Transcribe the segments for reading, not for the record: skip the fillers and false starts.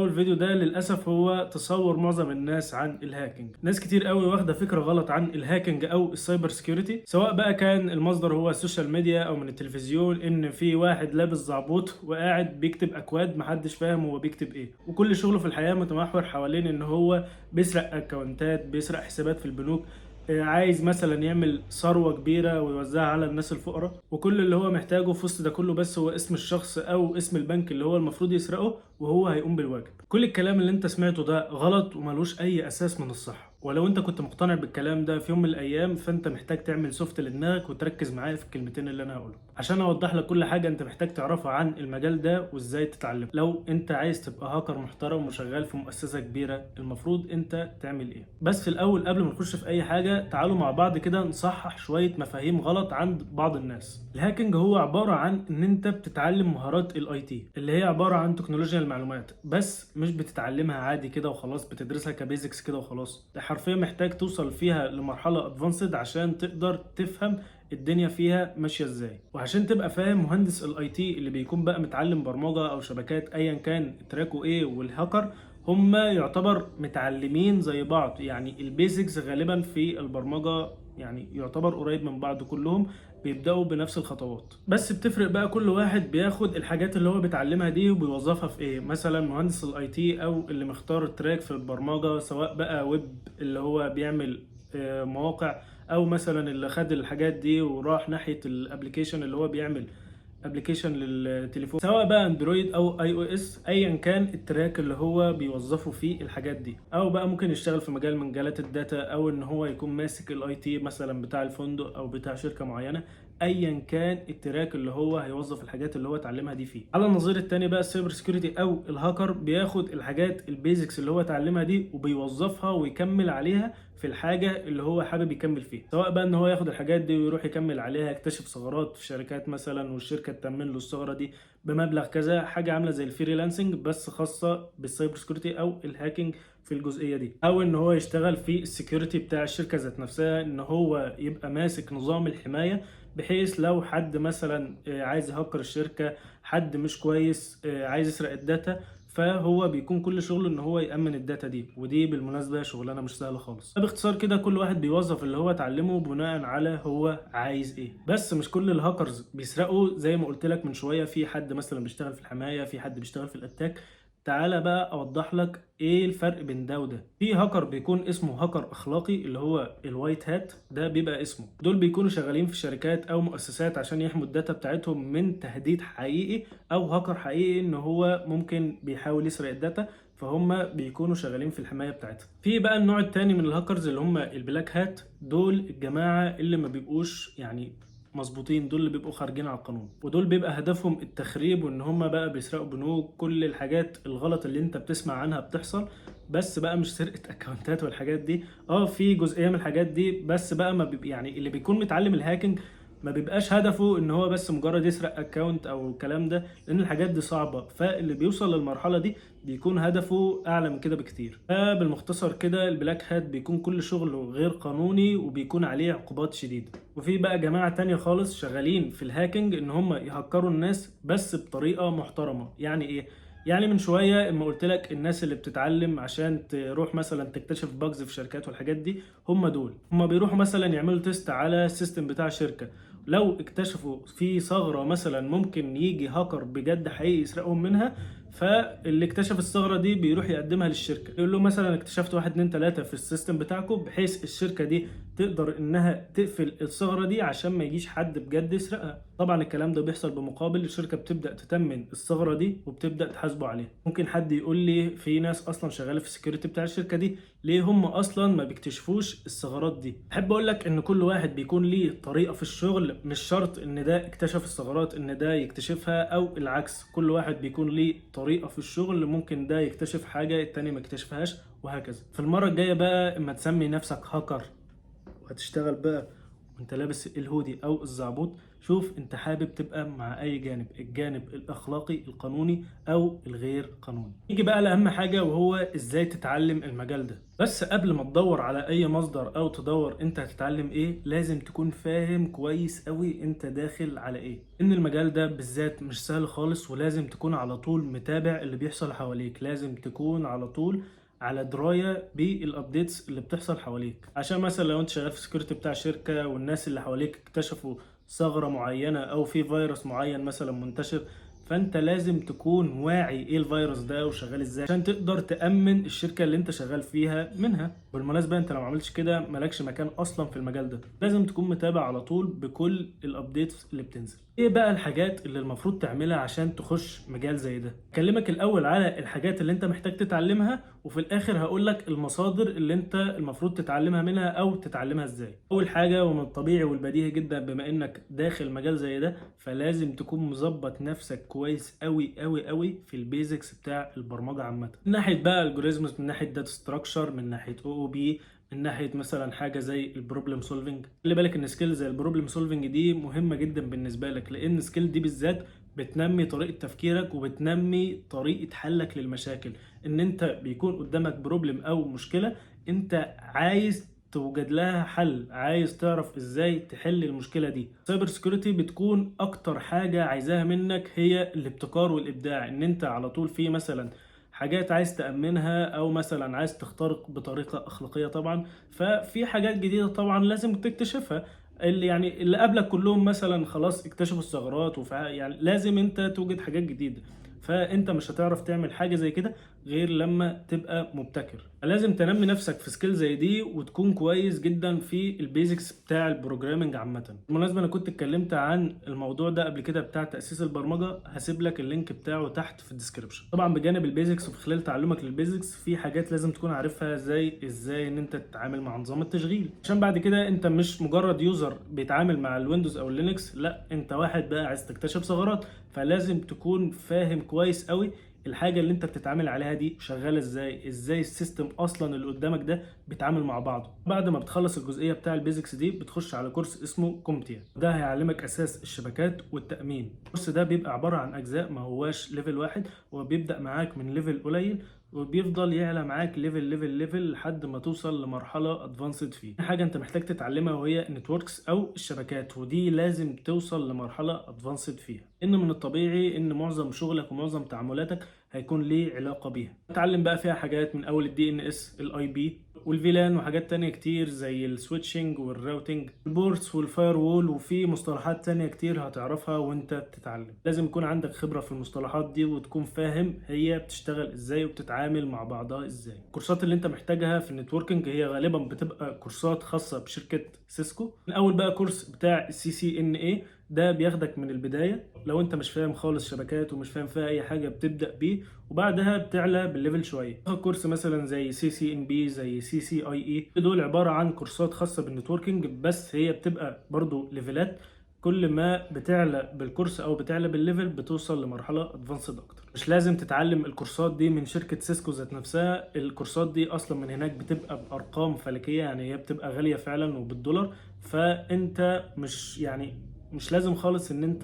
محتوى الفيديو ده للاسف هو تصور معظم الناس عن الهاكينج. ناس كتير قوي واخده فكره غلط عن الهاكينج او السايبر سكيورتي، سواء بقى كان المصدر هو السوشيال ميديا او من التلفزيون، ان في واحد لابس زعبوط وقاعد بيكتب اكواد محدش فاهم هو بيكتب ايه، وكل شغله في الحياه متمحور حوالين ان هو بيسرق اكونتات، بيسرق حسابات في البنوك، عايز مثلا يعمل ثروه كبيره ويوزعها على الناس الفقراء، وكل اللي هو محتاجه في وسط ده كله بس هو اسم الشخص او اسم البنك اللي هو المفروض يسرقه، وهو هيقوم بالواجب. كل الكلام اللي انت سمعته ده غلط وملوش اي اساس من الصحه، ولو انت كنت مقتنع بالكلام ده في يوم من الايام فانت محتاج تعمل سوفت لدماغك وتركز معايا في الكلمتين اللي انا هقولهم عشان اوضح لك كل حاجه انت محتاج تعرفها عن المجال ده وازاي تتعلم. لو انت عايز تبقى هاكر محترم وشغال في مؤسسه كبيره، المفروض انت تعمل ايه؟ بس في الاول قبل ما نخش في اي حاجه، تعالوا مع بعض كده نصحح شويه مفاهيم غلط عند بعض الناس. الهاكينج هو عباره عن ان انت بتتعلم مهارات الاي تي اللي هي عباره عن تكنولوجيا المعلومات، بس مش بتتعلمها عادي كده وخلاص، بتدرسها كبيزكس كده وخلاص. ده حرفيا محتاج توصل فيها لمرحله ادفانسد عشان تقدر تفهم الدنيا فيها ماشيه ازاي. وعشان تبقى فاهم، مهندس الاي تي اللي بيكون بقى متعلم برمجه او شبكات ايا كان تراكه ايه، والهاكر هما يعتبر متعلمين زي بعض، يعني البيزكس غالبا في البرمجه يعني يعتبر قريب من بعض، كلهم بيبداوا بنفس الخطوات، بس بتفرق بقى كل واحد بياخد الحاجات اللي هو بيتعلمها دي وبيوظفها في ايه. مثلا مهندس الاي تي او اللي مختار التراك في البرمجه، سواء بقى ويب اللي هو بيعمل مواقع، او مثلا اللي خد الحاجات دي وراح ناحيه الابليكيشن اللي هو بيعمل ابلكيشن للتليفون، سواء بقى اندرويد او اي او اس، ايا كان التراك اللي هو بيوظفه فيه الحاجات دي. او بقى ممكن يشتغل في مجال من مجالات الداتا، او ان هو يكون ماسك الاي تي مثلا بتاع الفندق او بتاع شركه معينه، ايا كان التراك اللي هو هيوظف الحاجات اللي هو اتعلمها دي فيه. على النظير التاني بقى السايبر سكيورتي او الهاكر بياخد الحاجات البيزكس اللي هو اتعلمها دي وبيوظفها ويكمل عليها في الحاجه اللي هو حابب يكمل فيها، سواء بقى ان هو ياخد الحاجات دي ويروح يكمل عليها، يكتشف ثغرات في شركات مثلا والشركه تتمن له الثغره دي بمبلغ كذا، حاجه عامله زي الفريلانسنج بس خاصه بالسايبر سكيورتي او الهاكينج في الجزئيه دي. او ان هو يشتغل في السكيورتي بتاع الشركه ذات نفسها، ان هو يبقى ماسك نظام الحمايه، بحيث لو حد مثلا عايز يهكر الشركه، حد مش كويس عايز يسرق الداتا، فهو بيكون كل شغله ان هو يأمن الداتا دي. ودي بالمناسبة شغلانة مش سهلة خالص. باختصار كده كل واحد بيوظف اللي هو اتعلمه بناء على هو عايز ايه، بس مش كل الهاكرز بيسرقوا. زي ما قلت لك من شوية، في حد مثلا بيشتغل في الحماية، في حد بيشتغل في الاتاك. تعالى بقى اوضح لك ايه الفرق بين ده وده. في هاكر بيكون اسمه هاكر اخلاقي اللي هو الوايت هات، ده بيبقى اسمه، دول بيكونوا شغالين في شركات او مؤسسات عشان يحموا الداتا بتاعتهم من تهديد حقيقي او هاكر حقيقي ان هو ممكن بيحاول يسرق الداتا، فهم بيكونوا شغالين في الحمايه بتاعتها. في بقى النوع التاني من الهاكرز اللي هم البلاك هات، دول الجماعه اللي ما بيبقوش يعني مظبوطين، دول اللي بيبقوا خارجين على القانون، ودول بيبقى هدفهم التخريب، وان هم بقى بيسرقوا بنوك، كل الحاجات الغلط اللي انت بتسمع عنها بتحصل. بس بقى مش سرقة اكونتات والحاجات دي، في جزئية من الحاجات دي، بس بقى ما بيبقى يعني اللي بيكون متعلم الهاكينج ما بيبقاش هدفه ان هو بس مجرد يسرق اكونت او الكلام ده، لان الحاجات دي صعبة. فاللي بيوصل للمرحلة دي بيكون هدفه اعلى من كده بكتير. فبالمختصر كده البلاك هات بيكون كل شغله غير قانوني وبيكون عليه عقوبات شديدة. وفي بقى جماعة تانية خالص شغالين في الهاكينج ان هم يهكروا الناس بس بطريقة محترمة. يعني ايه؟ يعني من شويه اما قلت لك الناس اللي بتتعلم عشان تروح مثلا تكتشف باجز في شركات والحاجات دي، هم دول هم بيروحوا مثلا يعملوا تيست على السيستم بتاع شركه، لو اكتشفوا في ثغره مثلا ممكن يجي هاكر بجد حقيقي يسرقهم منها، فاللي اكتشف الثغره دي بيروح يقدمها للشركه، يقول له مثلا اكتشفت 1 2 3 في السيستم بتاعكم، بحيث الشركه دي تقدر انها تقفل الثغره دي عشان ما يجيش حد بجد يسرقها. طبعا الكلام ده بيحصل بمقابل الشركه بتبدا تتمن الثغره دي وبتبدا تحاسبه عليها. ممكن حد يقول لي في ناس اصلا شغاله في السكيورتي بتاع الشركه دي، ليه هم اصلا ما بيكتشفوش الثغرات دي؟ احب اقول لك ان كل واحد بيكون ليه طريقه في الشغل، مش شرط ان ده اكتشف الثغرات ان ده يكتشفها، او العكس. كل واحد بيكون ليه طريقه في الشغل، ممكن ده يكتشف حاجه التاني ما يكتشفهاش، وهكذا. في المره الجايه بقى اما تسمي نفسك هاكر وهتشتغل بقى وانت لابس الهودي او الزعبوط، شوف انت حابب تبقى مع اي جانب، الجانب الاخلاقي القانوني او الغير قانوني. نيجي بقى لاهم حاجه وهو ازاي تتعلم المجال ده. بس قبل ما تدور على اي مصدر او تدور انت هتتعلم ايه، لازم تكون فاهم كويس قوي انت داخل على ايه، ان المجال ده بالذات مش سهل خالص، ولازم تكون على طول متابع اللي بيحصل حواليك، لازم تكون على طول على درايه بالابديتس اللي بتحصل حواليك. عشان مثلا لو انت شغال في سكيورتي بتاع شركه والناس اللي حواليك اكتشفوا ثغره معينه او في فيروس معين مثلا منتشر، فانت لازم تكون واعي ايه الفيروس ده وشغال ازاي عشان تقدر تأمن الشركة اللي انت شغال فيها منها. بالمناسبة انت لو ما عملتش كده مالكش مكان اصلا في المجال ده، لازم تكون متابع على طول بكل الابديتس اللي بتنزل. ايه بقى الحاجات اللي المفروض تعملها عشان تخش مجال زي ده؟ اكلمك الاول على الحاجات اللي انت محتاج تتعلمها، وفي الاخر هقول لك المصادر اللي انت المفروض تتعلمها منها او تتعلمها ازاي. اول حاجة ومن الطبيعي والبديهي جدا بما انك داخل مجال زي ده، فلازم تكون مظبط نفسك كويس قوي قوي قوي في البيزكس بتاع البرمجة عامة، من ناحية بقى الجوريزمز، من ناحية داتا ستراكشر، من ناحية او بي، من ناحيه مثلا حاجه زي البروبلم سولفنج. خلي بالك ان سكيل زي البروبلم سولفنج دي مهمه جدا بالنسبه لك، لان سكيل دي بالذات بتنمي طريقه تفكيرك وبتنمي طريقه حلك للمشاكل. ان انت بيكون قدامك بروبلم او مشكله انت عايز توجد لها حل، عايز تعرف ازاي تحل المشكله دي. سايبر سيكيورتي بتكون اكتر حاجه عايزاها منك هي الابتكار والابداع، ان انت على طول في مثلا حاجات عايز تأمنها او مثلا عايز تخترق بطريقة اخلاقية طبعا، ففي حاجات جديدة طبعا لازم تكتشفها. اللي يعني اللي قبلك كلهم مثلا خلاص اكتشفوا الثغرات، يعني لازم انت توجد حاجات جديدة، فانت مش هتعرف تعمل حاجة زي كده غير لما تبقى مبتكر. لازم تنمي نفسك في سكيل زي دي وتكون كويس جدا في البيزكس بتاع البروجرامنج عامة. بالمناسبة انا كنت اتكلمت عن الموضوع ده قبل كده بتاع تأسيس البرمجة، هسيب لك اللينك بتاعه تحت في الديسكربشن. طبعا بجانب البيزكس وفي خلال تعلمك للبيزكس في حاجات لازم تكون عارفها، زي ازاي ان انت تتعامل مع نظام التشغيل، عشان بعد كده انت مش مجرد يوزر بيتعامل مع الويندوز او اللينكس، لا انت واحد بقى عايز تكتشف ثغرات، فلازم تكون فاهم كويس قوي الحاجه اللي انت بتتعامل عليها دي شغاله ازاي، ازاي السيستم اصلا اللي قدامك ده بيتعامل مع بعضه. بعد ما بتخلص الجزئيه بتاع البيزكس دي بتخش على كورس اسمه كومتيا، ده هيعلمك اساس الشبكات والتامين. الكورس ده بيبقى عباره عن اجزاء، ما هواش ليفل واحد، هو بيبدا معاك من ليفل قليل وبيفضل يعلى معاك ليفل لحد ما توصل لمرحله ادفانسد فيه. حاجه انت محتاج تتعلمها وهي النتوركس او الشبكات، ودي لازم توصل لمرحله ادفانسد فيها، ان من الطبيعي ان معظم شغلك ومعظم تعاملاتك هيكون ليه علاقه بيها. اتعلم بقى فيها حاجات من اول الدي ان اس، الاي بي والفيلان، وحاجات تانية كتير زي السويتشنج والراوتنج، البورتس والفاير وول، وفي مصطلحات تانية كتير هتعرفها وانت بتتعلم. لازم يكون عندك خبرة في المصطلحات دي وتكون فاهم هي بتشتغل ازاي وبتتعامل مع بعضها ازاي. الكورسات اللي انت محتاجها في النتوركينج هي غالبا بتبقى كورسات خاصة بشركة سيسكو. من اول بقى كورس بتاع CCNA ده بياخدك من البداية، لو انت مش فاهم خالص شبكات ومش فاهم فيها اي حاجة بتبدأ بيه، وبعدها بتعلى بالليفل شوية. كورس مثلا زي CCNB، زي CCIE، دول عبارة عن كورسات خاصة بالنتوركينج، بس هي بتبقى برضو ليفلات، كل ما بتعلى بالكورس او بتعلى بالليفل بتوصل لمرحلة ادفانسد اكتر. مش لازم تتعلم الكورسات دي من شركة سيسكو ذات نفسها، الكورسات دي اصلا من هناك بتبقى بارقام فلكية، يعني هي بتبقى غالية فعلا وبالدولار، فانت مش لازم خالص ان انت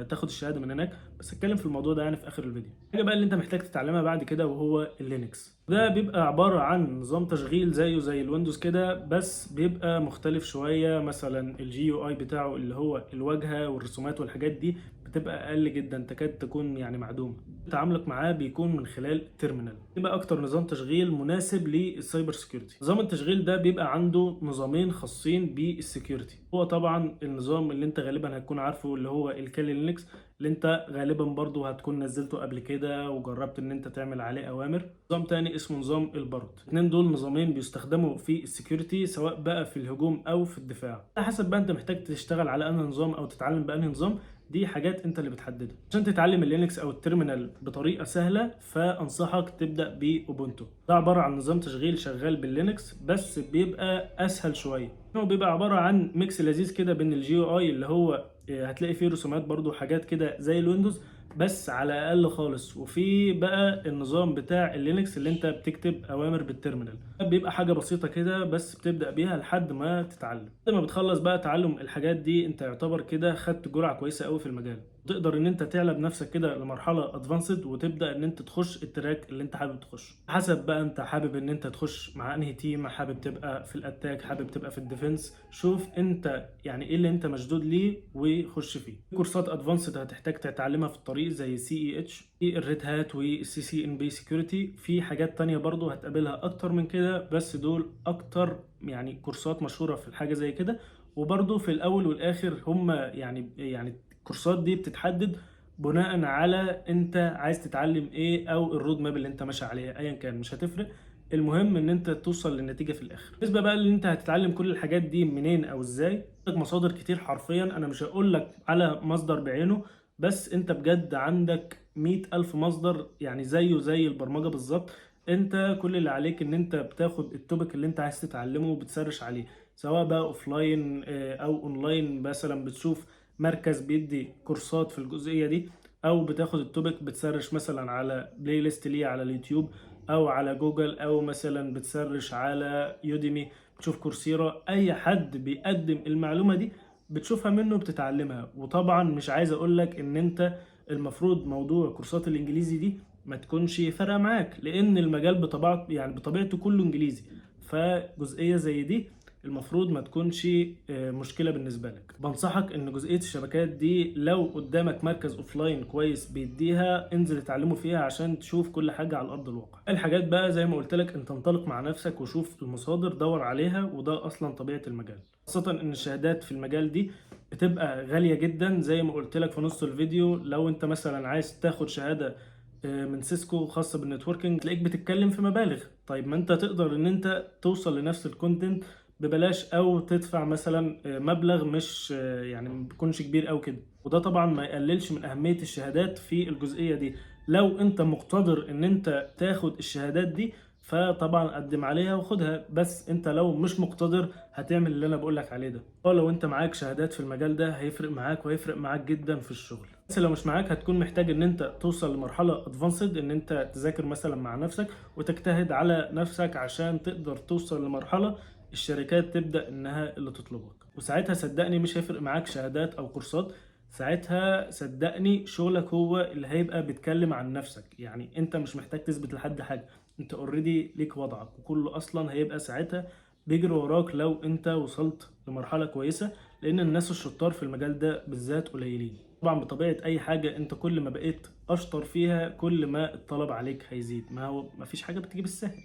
تاخد الشهاده من هناك. بس اتكلم في الموضوع ده يعني في اخر الفيديو. حاجه بقى اللي انت محتاج تتعلمها بعد كده وهو اللينكس، ده بيبقى عباره عن نظام تشغيل زيه زي الويندوز كده، بس بيبقى مختلف شويه. مثلا الجي يو اي بتاعه اللي هو الواجهه والرسومات والحاجات دي بتبقى اقل جدا، تكاد تكون يعني معدومه. تعاملك معاه بيكون من خلال تيرمينال، يبقى اكتر نظام تشغيل مناسب للسايبر سيكيورتي. نظام التشغيل ده بيبقى عنده نظامين خاصين بالسكيورتي، هو طبعا النظام اللي انت غالبا هتكون عارفه اللي هو الكالي لينكس، اللي انت غالبا برضو هتكون نزلته قبل كده وجربت ان انت تعمل عليه اوامر. نظام تاني اسمه نظام البارود. الاثنين دول نظامين بيستخدموا في السكيورتي، سواء بقى في الهجوم او في الدفاع، على حسب بقى انت محتاج تشتغل على انهي نظام او تتعلم بانهي نظام، دي حاجات انت اللي بتحددها. عشان تتعلم اللينكس او التيرمينال بطريقه سهله فانصحك تبدا باوبونتو، ده عباره عن نظام تشغيل شغال باللينكس بس بيبقى اسهل شويه. هو بيبقى عباره عن ميكس لذيذ كده بين الجي او اي اللي هو هتلاقي فيه رسومات برضو حاجات كده زي الويندوز، بس على اقل خالص. وفي بقى النظام بتاع اللينكس اللي انت بتكتب اوامر بالترمينال، بيبقى حاجه بسيطه كده بس بتبدا بيها لحد ما تتعلم. لما بتخلص بقى تعلم الحاجات دي انت يعتبر كده خدت جرعه كويسه قوي في المجال. تقدر ان انت تعلى بنفسك كده لمرحله ادفانسد وتبدا ان انت تخش التراك اللي انت حابب تخش. حسب بقى انت حابب ان انت تخش مع انهي تيم، حابب تبقى في الاتاك، حابب تبقى في الديفنس. شوف انت يعني ايه اللي انت مشدود ليه وخش فيه. كورسات ادفانسد هتحتاج تتعلمها في الطريق زي سي اي اتش، الريد هات، والسي سي ان بي سكيورتي. في حاجات تانية برضو هتقابلها اكتر من كده، بس دول اكتر يعني كورسات مشهورة في الحاجة زي كده. وبرضو في الاول والاخر هم يعني الكورسات دي بتتحدد بناء على انت عايز تتعلم ايه او الرود ماب اللي انت ماشي عليها، ايا كان مش هتفرق. المهم ان انت توصل للنتيجه في الاخر. بالنسبه بقى ان انت هتتعلم كل الحاجات دي منين او ازاي، عندك مصادر كتير حرفيا. انا مش هقول لك على مصدر بعينه، بس انت بجد عندك 100,000 مصدر يعني زيه زي البرمجه بالظبط. انت كل اللي عليك ان انت بتاخد التوبيك اللي انت عايز تتعلمه وبتسرش عليه، سواء بقى اوفلاين او اونلاين. مثلا بتشوف مركز بيدي كورسات في الجزئيه دي، او بتاخد التوبيك بتسرش مثلا على بلاي ليست ليه على اليوتيوب او على جوجل، او مثلا بتسرش على يوديمي، بتشوف كورسيرا. اي حد بيقدم المعلومة دي بتشوفها منه بتتعلمها. وطبعا مش عايز اقولك ان انت المفروض موضوع كورسات الانجليزي دي ما تكونش فارقة معاك، لان المجال بطبيعته كله انجليزي. فجزئية زي دي المفروض ما تكونش مشكلة بالنسبة لك. بنصحك ان جزئية الشبكات دي لو قدامك مركز اوفلاين كويس بيديها انزل اتعلموا فيها عشان تشوف كل حاجة على ارض الواقع. الحاجات بقى زي ما قلت لك انت انطلق مع نفسك وشوف المصادر دور عليها، وده اصلا طبيعة المجال. خاصة ان الشهادات في المجال دي بتبقى غالية جدا. زي ما قلت لك في نص الفيديو، لو انت مثلا عايز تاخد شهادة من سيسكو خاصة بالنتوركينج تلاقيك بتتكلم في مبالغ. طيب ما انت تقدر ان انت توصل لنفس الكونتنت ببلاش، او تدفع مثلا مبلغ مش يعني ما بيكونش كبير او كده. وده طبعا ما يقللش من اهمية الشهادات في الجزئية دي. لو انت مقتدر ان انت تاخد الشهادات دي فطبعا قدم عليها وخدها، بس انت لو مش مقتدر هتعمل اللي انا بقولك عليه ده. لو انت معاك شهادات في المجال ده هيفرق معاك، وهيفرق معاك جدا في الشغل. بس لو مش معاك هتكون محتاج ان انت توصل لمرحلة ادفانسد، ان انت تذاكر مثلا مع نفسك وتجتهد على نفسك عشان تقدر توصل لمرحلة الشركات تبدأ انها اللي تطلبك. وساعتها صدقني مش هيفرق معاك شهادات او كورسات، ساعتها صدقني شغلك هو اللي هيبقى بيتكلم عن نفسك. يعني انت مش محتاج تثبت لحد حاجة، انت اوريدي ليك وضعك، وكله اصلا هيبقى ساعتها بيجري وراك لو انت وصلت لمرحلة كويسة. لان الناس الشطار في المجال ده بالذات قليلين. طبعا بطبيعة اي حاجة انت كل ما بقيت اشطر فيها كل ما الطلب عليك هيزيد. ما فيش حاجة بتيجي بالسهل.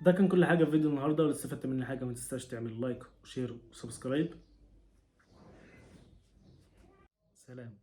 ده كان كل حاجة في فيديو النهاردة. لو استفدت مني حاجة ما تنساش تعمل لايك وشير وسبسكرايب. سلام.